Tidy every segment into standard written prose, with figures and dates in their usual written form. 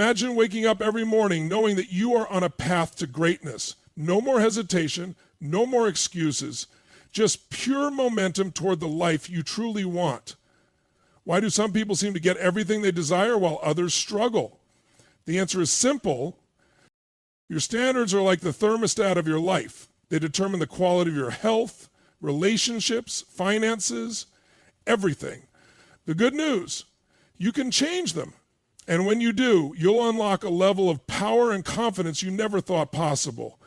Imagine waking up every morning knowing that you are on a path to greatness. No more hesitation, no more excuses, just pure momentum toward the life you truly want. Why do some people seem to get everything they desire while others struggle? The answer is simple. Your standards are like the thermostat of your life. They determine the quality of your health, relationships, finances, everything. The good news, you can change them. And when you do, you'll unlock a level of power and confidence you never thought possible.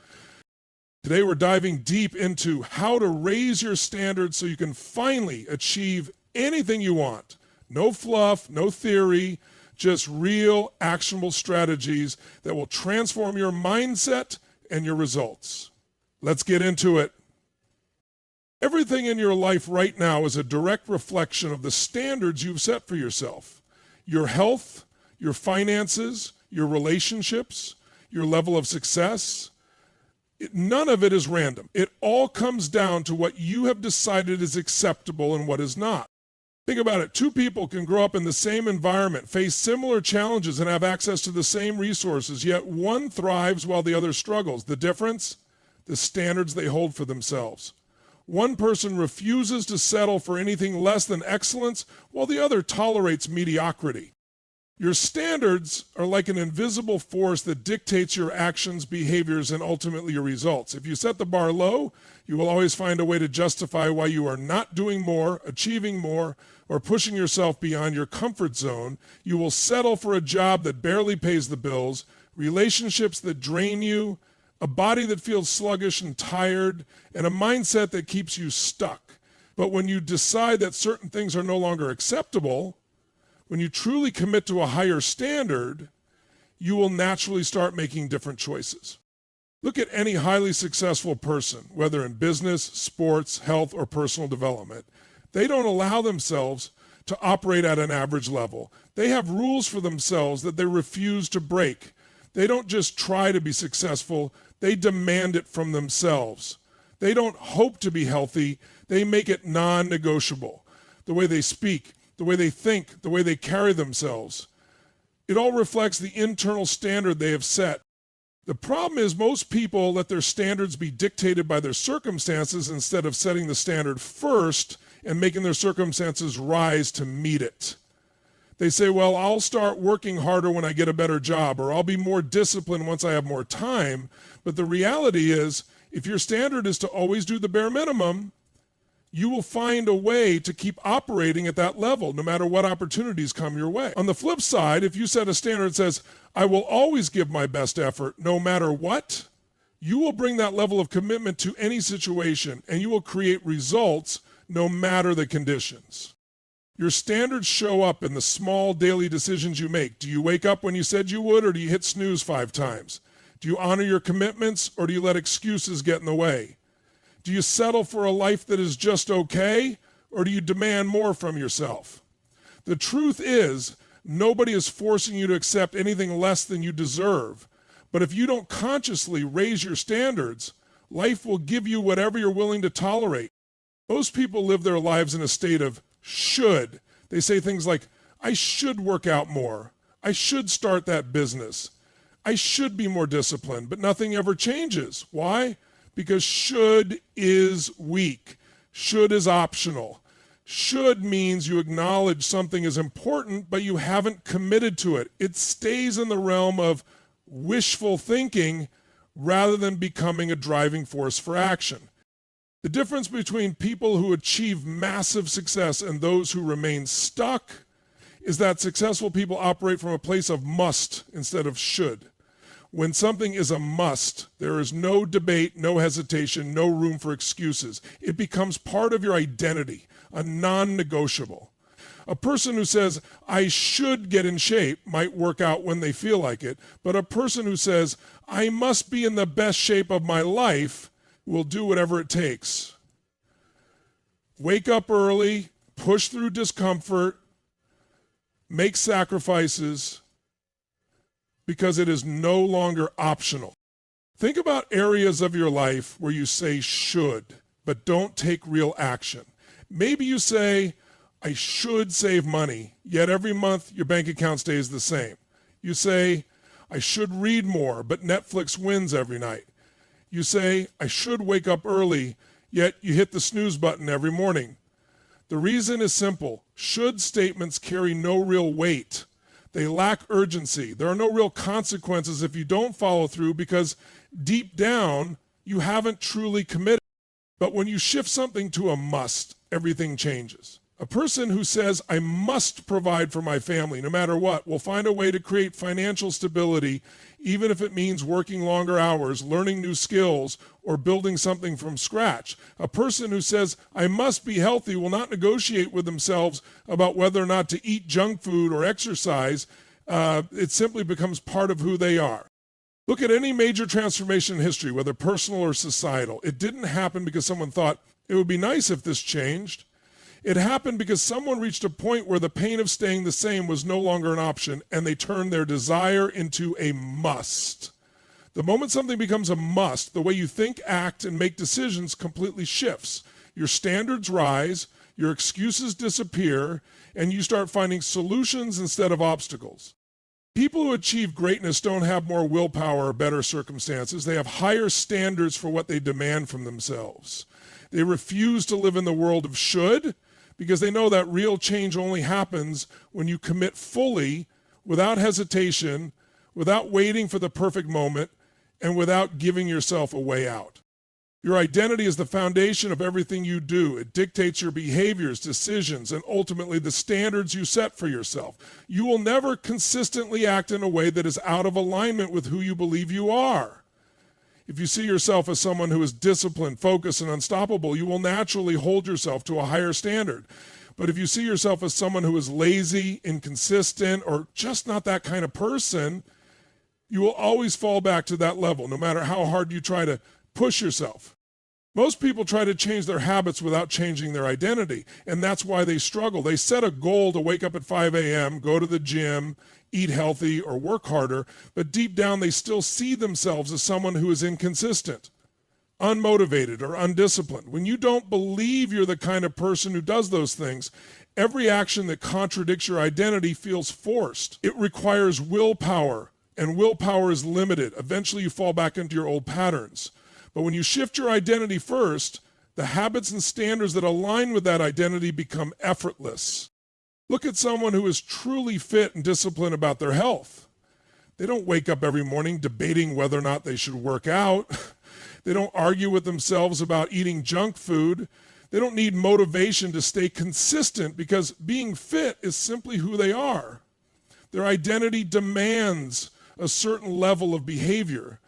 Today we're diving deep into how to raise your standards so you can finally achieve anything you want. No fluff, no theory, just real actionable strategies that will transform your mindset and your results. Let's get into it. Everything in your life right now is a direct reflection of the standards you've set for yourself. Your health, your finances, your relationships, your level of success. None of it is random. It all comes down to what you have decided is acceptable and what is not. Think about it. Two people can grow up in the same environment, face similar challenges, and have access to the same resources, yet one thrives while the other struggles. The difference? The standards they hold for themselves. One person refuses to settle for anything less than excellence, while the other tolerates mediocrity. Your standards are like an invisible force that dictates your actions, behaviors, and ultimately your results. If you set the bar low, you will always find a way to justify why you are not doing more, achieving more, or pushing yourself beyond your comfort zone. You will settle for a job that barely pays the bills, relationships that drain you, a body that feels sluggish and tired, and a mindset that keeps you stuck. But when you decide that certain things are no longer acceptable, when you truly commit to a higher standard, you will naturally start making different choices. Look at any highly successful person, whether in business, sports, health, or personal development. They don't allow themselves to operate at an average level. They have rules for themselves that they refuse to break. They don't just try to be successful, they demand it from themselves. They don't hope to be healthy, they make it non-negotiable. The way they speak, the way they think, the way they carry themselves. It all reflects the internal standard they have set. The problem is most people let their standards be dictated by their circumstances instead of setting the standard first and making their circumstances rise to meet it. They say, well, I'll start working harder when I get a better job, or I'll be more disciplined once I have more time. But the reality is, if your standard is to always do the bare minimum, you will find a way to keep operating at that level, no matter what opportunities come your way. On the flip side, if you set a standard that says, I will always give my best effort, no matter what, you will bring that level of commitment to any situation, and you will create results no matter the conditions. Your standards show up in the small daily decisions you make. Do you wake up when you said you would, or do you hit snooze 5 times? Do you honor your commitments, or do you let excuses get in the way? Do you settle for a life that is just okay, or do you demand more from yourself? The truth is, nobody is forcing you to accept anything less than you deserve. But if you don't consciously raise your standards, life will give you whatever you're willing to tolerate. Most people live their lives in a state of should. They say things like, I should work out more. I should start that business. I should be more disciplined, but nothing ever changes. Why? Because should is weak. Should is optional. Should means you acknowledge something is important, but you haven't committed to it. It stays in the realm of wishful thinking rather than becoming a driving force for action. The difference between people who achieve massive success and those who remain stuck is that successful people operate from a place of must instead of should. When something is a must, there is no debate, no hesitation, no room for excuses. It becomes part of your identity, a non-negotiable. A person who says, I should get in shape might work out when they feel like it, but a person who says, I must be in the best shape of my life will do whatever it takes. Wake up early, push through discomfort, make sacrifices, because it is no longer optional. Think about areas of your life where you say should, but don't take real action. Maybe you say, I should save money, yet every month your bank account stays the same. You say, I should read more, but Netflix wins every night. You say, I should wake up early, yet you hit the snooze button every morning. The reason is simple. Should statements carry no real weight. They lack urgency. There are no real consequences if you don't follow through because deep down, you haven't truly committed. But when you shift something to a must, everything changes. A person who says, I must provide for my family no matter what, will find a way to create financial stability, even if it means working longer hours, learning new skills, or building something from scratch. A person who says, I must be healthy will not negotiate with themselves about whether or not to eat junk food or exercise. It simply becomes part of who they are. Look at any major transformation in history, whether personal or societal. It didn't happen because someone thought, it would be nice if this changed. It happened because someone reached a point where the pain of staying the same was no longer an option, and they turned their desire into a must. The moment something becomes a must, the way you think, act, and make decisions completely shifts. Your standards rise, your excuses disappear, and you start finding solutions instead of obstacles. People who achieve greatness don't have more willpower or better circumstances. They have higher standards for what they demand from themselves. They refuse to live in the world of should, because they know that real change only happens when you commit fully, without hesitation, without waiting for the perfect moment, and without giving yourself a way out. Your identity is the foundation of everything you do. It dictates your behaviors, decisions, and ultimately the standards you set for yourself. You will never consistently act in a way that is out of alignment with who you believe you are. If you see yourself as someone who is disciplined, focused, and unstoppable, you will naturally hold yourself to a higher standard. But if you see yourself as someone who is lazy, inconsistent, or just not that kind of person, you will always fall back to that level, no matter how hard you try to push yourself. Most people try to change their habits without changing their identity, and that's why they struggle. They set a goal to wake up at 5 a.m., go to the gym, eat healthy, or work harder, but deep down they still see themselves as someone who is inconsistent, unmotivated, or undisciplined. When you don't believe you're the kind of person who does those things, every action that contradicts your identity feels forced. It requires willpower, and willpower is limited. Eventually you fall back into your old patterns. But when you shift your identity first, the habits and standards that align with that identity become effortless. Look at someone who is truly fit and disciplined about their health. They don't wake up every morning debating whether or not they should work out. They don't argue with themselves about eating junk food. They don't need motivation to stay consistent because being fit is simply who they are. Their identity demands a certain level of behavior,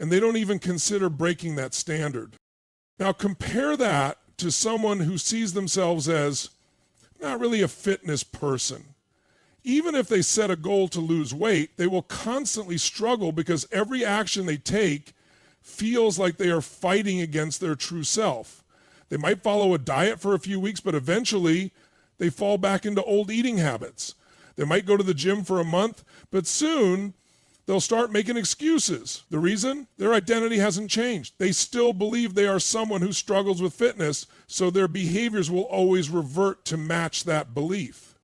and they don't even consider breaking that standard. Now compare that to someone who sees themselves as not really a fitness person. Even if they set a goal to lose weight, they will constantly struggle because every action they take feels like they are fighting against their true self. They might follow a diet for a few weeks, but eventually they fall back into old eating habits. They might go to the gym for a month, but soon they'll start making excuses. The reason? Their identity hasn't changed. They still believe they are someone who struggles with fitness, so their behaviors will always revert to match that belief.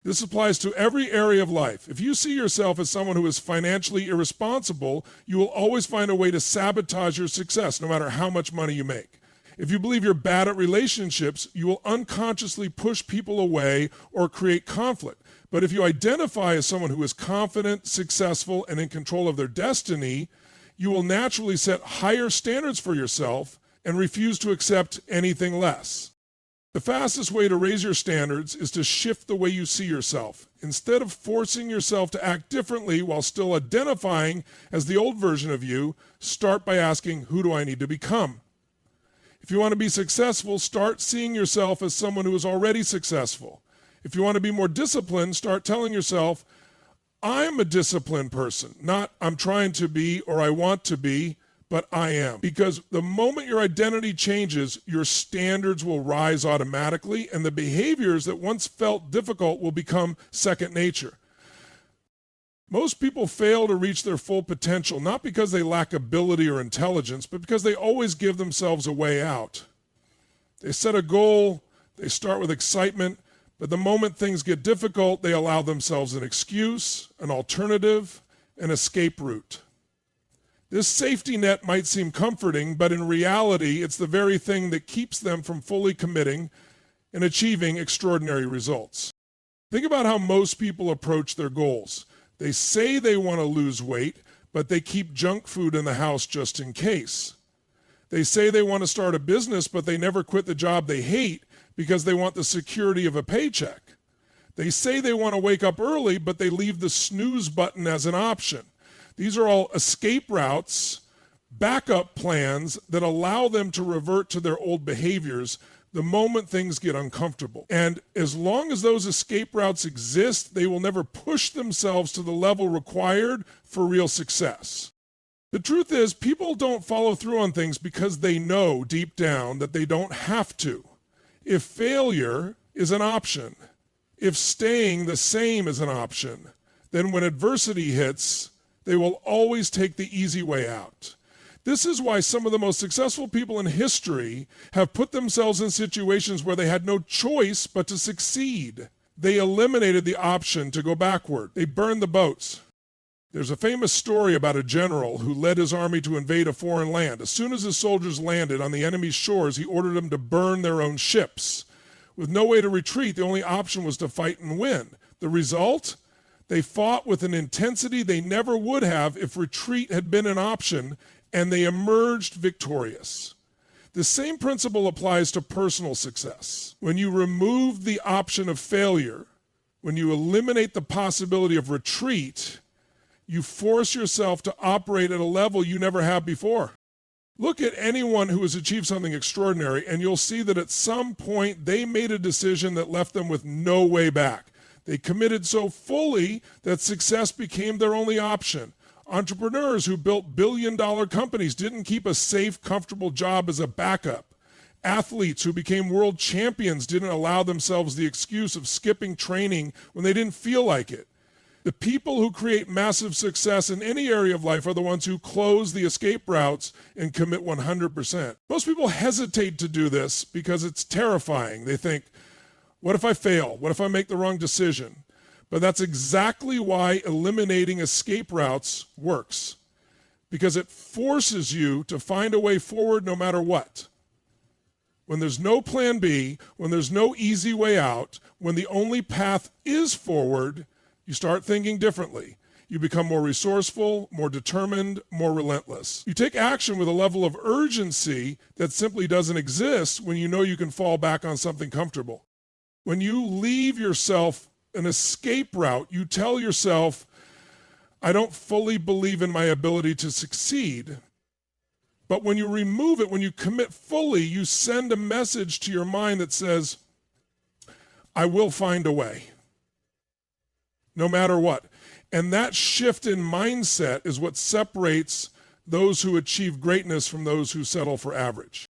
This applies to every area of life. If you see yourself as someone who is financially irresponsible, you will always find a way to sabotage your success, no matter how much money you make. If you believe you're bad at relationships, you will unconsciously push people away or create conflict. But if you identify as someone who is confident, successful, and in control of their destiny, you will naturally set higher standards for yourself and refuse to accept anything less. The fastest way to raise your standards is to shift the way you see yourself. Instead of forcing yourself to act differently while still identifying as the old version of you, start by asking, who do I need to become? If you want to be successful, start seeing yourself as someone who is already successful. If you want to be more disciplined, start telling yourself, I'm a disciplined person, not I'm trying to be or I want to be, but I am. Because the moment your identity changes, your standards will rise automatically, and the behaviors that once felt difficult will become second nature. Most people fail to reach their full potential, not because they lack ability or intelligence, but because they always give themselves a way out. They set a goal, they start with excitement, But the moment things get difficult, they allow themselves an excuse, an alternative, an escape route. This safety net might seem comforting, but in reality, it's the very thing that keeps them from fully committing and achieving extraordinary results. Think about how most people approach their goals. They say they want to lose weight, but they keep junk food in the house just in case. They say they want to start a business, but they never quit the job they hate because they want the security of a paycheck. They say they want to wake up early, but they leave the snooze button as an option. These are all escape routes, backup plans that allow them to revert to their old behaviors the moment things get uncomfortable. And as long as those escape routes exist, they will never push themselves to the level required for real success. The truth is, people don't follow through on things because they know deep down that they don't have to. If failure is an option, if staying the same is an option, then when adversity hits, they will always take the easy way out. This is why some of the most successful people in history have put themselves in situations where they had no choice but to succeed. They eliminated the option to go backward. They burned the boats. There's a famous story about a general who led his army to invade a foreign land. As soon as his soldiers landed on the enemy's shores, he ordered them to burn their own ships. With no way to retreat, the only option was to fight and win. The result? They fought with an intensity they never would have if retreat had been an option, and they emerged victorious. The same principle applies to personal success. When you remove the option of failure, when you eliminate the possibility of retreat, you force yourself to operate at a level you never have before. Look at anyone who has achieved something extraordinary, and you'll see that at some point they made a decision that left them with no way back. They committed so fully that success became their only option. Entrepreneurs who built billion-dollar companies didn't keep a safe, comfortable job as a backup. Athletes who became world champions didn't allow themselves the excuse of skipping training when they didn't feel like it. The people who create massive success in any area of life are the ones who close the escape routes and commit 100%. Most people hesitate to do this because it's terrifying. They think, what if I fail? What if I make the wrong decision? But that's exactly why eliminating escape routes works, because it forces you to find a way forward no matter what. When there's no plan B, when there's no easy way out, when the only path is forward, you start thinking differently. You become more resourceful, more determined, more relentless. You take action with a level of urgency that simply doesn't exist when you know you can fall back on something comfortable. When you leave yourself an escape route, you tell yourself, I don't fully believe in my ability to succeed. But when you remove it, when you commit fully, you send a message to your mind that says, I will find a way, no matter what. And that shift in mindset is what separates those who achieve greatness from those who settle for average.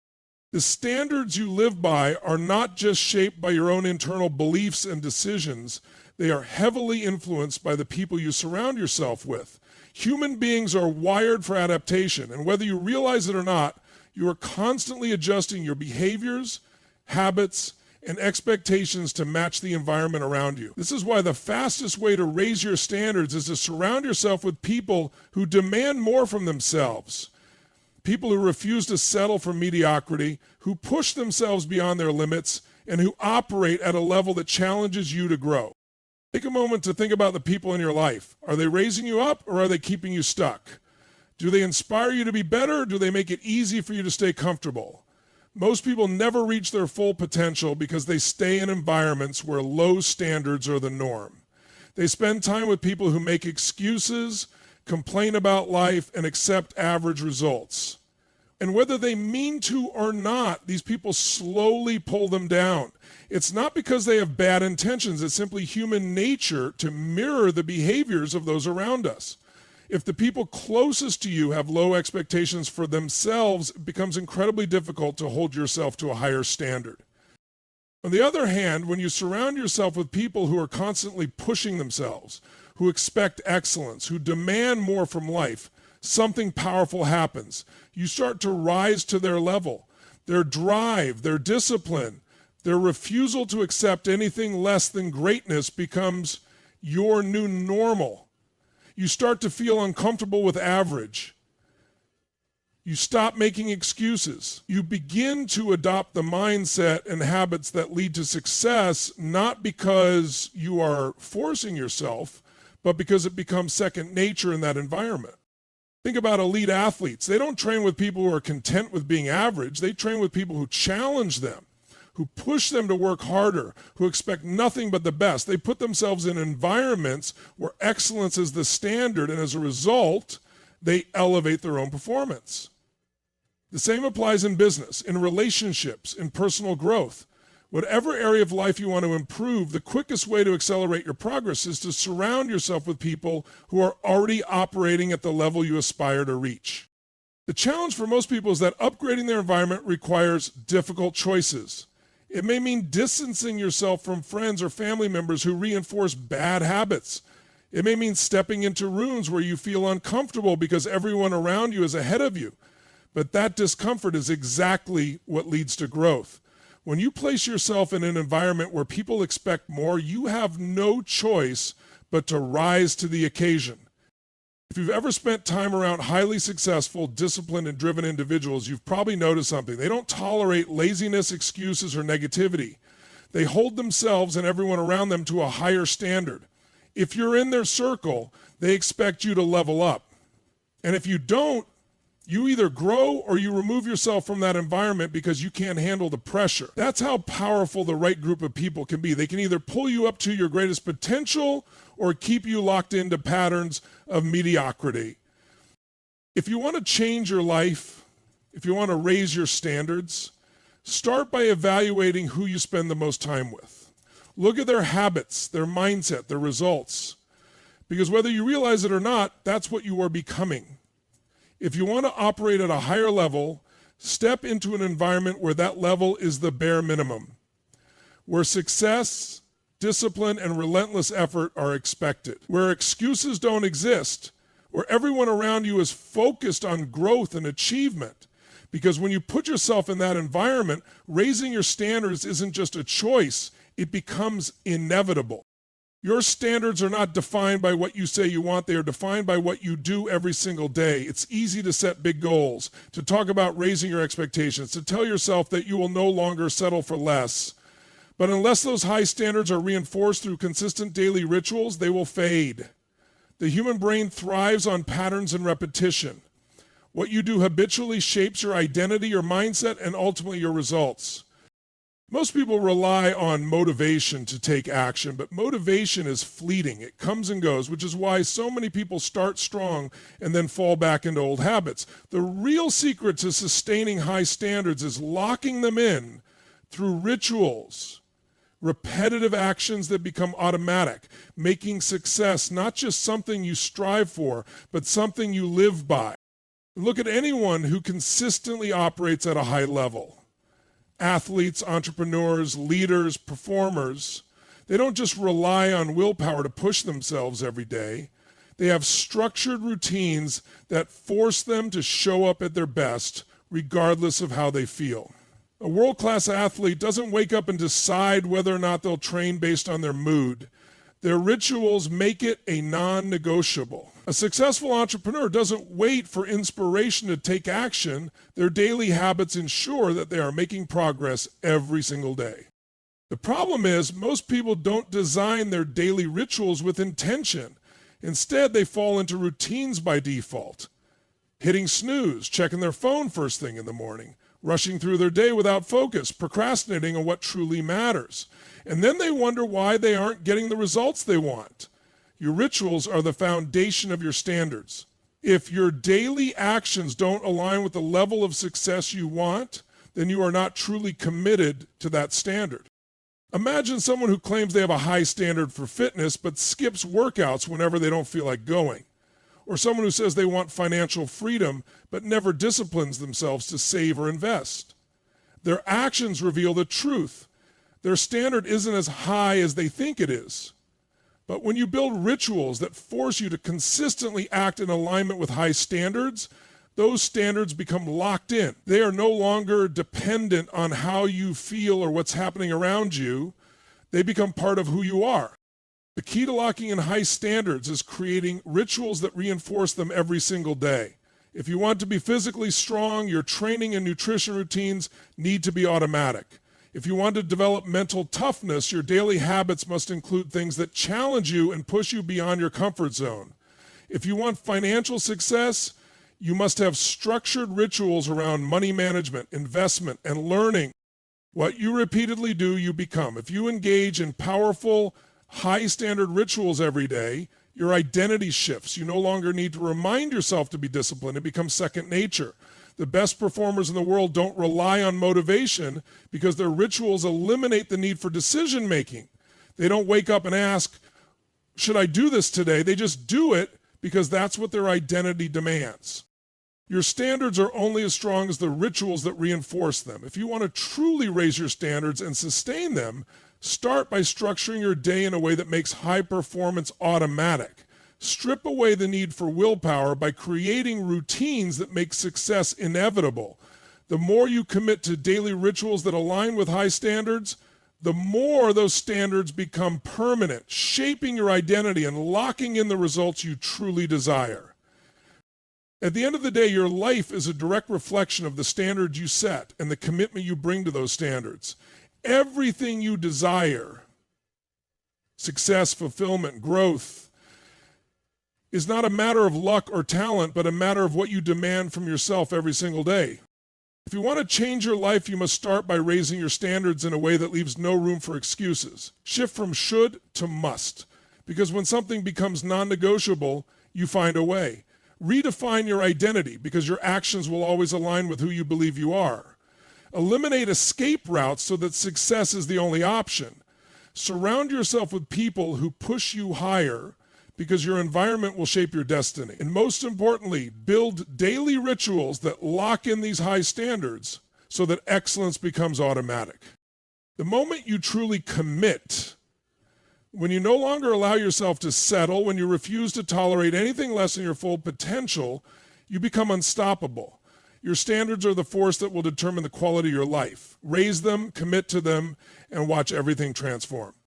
The standards you live by are not just shaped by your own internal beliefs and decisions. They are heavily influenced by the people you surround yourself with. Human beings are wired for adaptation, and whether you realize it or not, you are constantly adjusting your behaviors, habits, and expectations to match the environment around you. This is why the fastest way to raise your standards is to surround yourself with people who demand more from themselves. People who refuse to settle for mediocrity, who push themselves beyond their limits, and who operate at a level that challenges you to grow. Take a moment to think about the people in your life. Are they raising you up or are they keeping you stuck? Do they inspire you to be better or do they make it easy for you to stay comfortable? Most people never reach their full potential because they stay in environments where low standards are the norm. They spend time with people who make excuses, complain about life, and accept average results. And whether they mean to or not, these people slowly pull them down. It's not because they have bad intentions, it's simply human nature to mirror the behaviors of those around us. If the people closest to you have low expectations for themselves, it becomes incredibly difficult to hold yourself to a higher standard. On the other hand, when you surround yourself with people who are constantly pushing themselves, who expect excellence, who demand more from life, something powerful happens. You start to rise to their level. Their drive, their discipline, Their refusal to accept anything less than greatness becomes your new normal. You start to feel uncomfortable with average. You stop making excuses. You begin to adopt the mindset and habits that lead to success, not because you are forcing yourself, but because it becomes second nature in that environment. Think about elite athletes. They don't train with people who are content with being average. They train with people who challenge them, who push them to work harder, who expect nothing but the best. They put themselves in environments where excellence is the standard, and as a result, they elevate their own performance. The same applies in business, in relationships, in personal growth. Whatever area of life you want to improve, the quickest way to accelerate your progress is to surround yourself with people who are already operating at the level you aspire to reach. The challenge for most people is that upgrading their environment requires difficult choices. It may mean distancing yourself from friends or family members who reinforce bad habits. It may mean stepping into rooms where you feel uncomfortable because everyone around you is ahead of you. But that discomfort is exactly what leads to growth. When you place yourself in an environment where people expect more, you have no choice but to rise to the occasion. If you've ever spent time around highly successful, disciplined, and driven individuals, you've probably noticed something. They don't tolerate laziness, excuses, or negativity. They hold themselves and everyone around them to a higher standard. If you're in their circle, they expect you to level up. And if you don't, you either grow or you remove yourself from that environment because you can't handle the pressure. That's how powerful the right group of people can be. They can either pull you up to your greatest potential or keep you locked into patterns of mediocrity. If you want to change your life, if you want to raise your standards, start by evaluating who you spend the most time with. Look at their habits, their mindset, their results. Because whether you realize it or not, that's what you are becoming. If you want to operate at a higher level, step into an environment where that level is the bare minimum, where success, discipline, and relentless effort are expected, where excuses don't exist, where everyone around you is focused on growth and achievement. Because when you put yourself in that environment, raising your standards isn't just a choice, it becomes inevitable. Your standards are not defined by what you say you want. They are defined by what you do every single day. It's easy to set big goals, to talk about raising your expectations, to tell yourself that you will no longer settle for less. But unless those high standards are reinforced through consistent daily rituals, they will fade. The human brain thrives on patterns and repetition. What you do habitually shapes your identity, your mindset, and ultimately your results. Most people rely on motivation to take action, but motivation is fleeting. It comes and goes, which is why so many people start strong and then fall back into old habits. The real secret to sustaining high standards is locking them in through rituals, repetitive actions that become automatic, making success not just something you strive for, but something you live by. Look at anyone who consistently operates at a high level. Athletes, entrepreneurs, leaders, performers, they don't just rely on willpower to push themselves every day. They have structured routines that force them to show up at their best, regardless of how they feel. A world-class athlete doesn't wake up and decide whether or not they'll train based on their mood. Their rituals make it a non-negotiable. A successful entrepreneur doesn't wait for inspiration to take action. Their daily habits ensure that they are making progress every single day. The problem is most people don't design their daily rituals with intention. Instead, they fall into routines by default. Hitting snooze, checking their phone first thing in the morning, rushing through their day without focus, procrastinating on what truly matters. And then they wonder why they aren't getting the results they want. Your rituals are the foundation of your standards. If your daily actions don't align with the level of success you want, then you are not truly committed to that standard. Imagine someone who claims they have a high standard for fitness but skips workouts whenever they don't feel like going. Or someone who says they want financial freedom but never disciplines themselves to save or invest. Their actions reveal the truth. Their standard isn't as high as they think it is. But when you build rituals that force you to consistently act in alignment with high standards, those standards become locked in. They are no longer dependent on how you feel or what's happening around you. They become part of who you are. The key to locking in high standards is creating rituals that reinforce them every single day. If you want to be physically strong, your training and nutrition routines need to be automatic. If you want to develop mental toughness, your daily habits must include things that challenge you and push you beyond your comfort zone. If you want financial success, you must have structured rituals around money management, investment, and learning. What you repeatedly do, you become. If you engage in powerful, high-standard rituals every day, your identity shifts. You no longer need to remind yourself to be disciplined. It becomes second nature. The best performers in the world don't rely on motivation because their rituals eliminate the need for decision-making. They don't wake up and ask, should I do this today? They just do it because that's what their identity demands. Your standards are only as strong as the rituals that reinforce them. If you want to truly raise your standards and sustain them, start by structuring your day in a way that makes high performance automatic. Strip away the need for willpower by creating routines that make success inevitable. The more you commit to daily rituals that align with high standards, the more those standards become permanent, shaping your identity and locking in the results you truly desire. At the end of the day, your life is a direct reflection of the standards you set and the commitment you bring to those standards. Everything you desire, success, fulfillment, growth, is not a matter of luck or talent, but a matter of what you demand from yourself every single day. If you want to change your life, you must start by raising your standards in a way that leaves no room for excuses. Shift from should to must, because when something becomes non-negotiable, you find a way. Redefine your identity, because your actions will always align with who you believe you are. Eliminate escape routes so that success is the only option. Surround yourself with people who push you higher, because your environment will shape your destiny. And most importantly, build daily rituals that lock in these high standards so that excellence becomes automatic. The moment you truly commit, when you no longer allow yourself to settle, when you refuse to tolerate anything less than your full potential, you become unstoppable. Your standards are the force that will determine the quality of your life. Raise them, commit to them, and watch everything transform.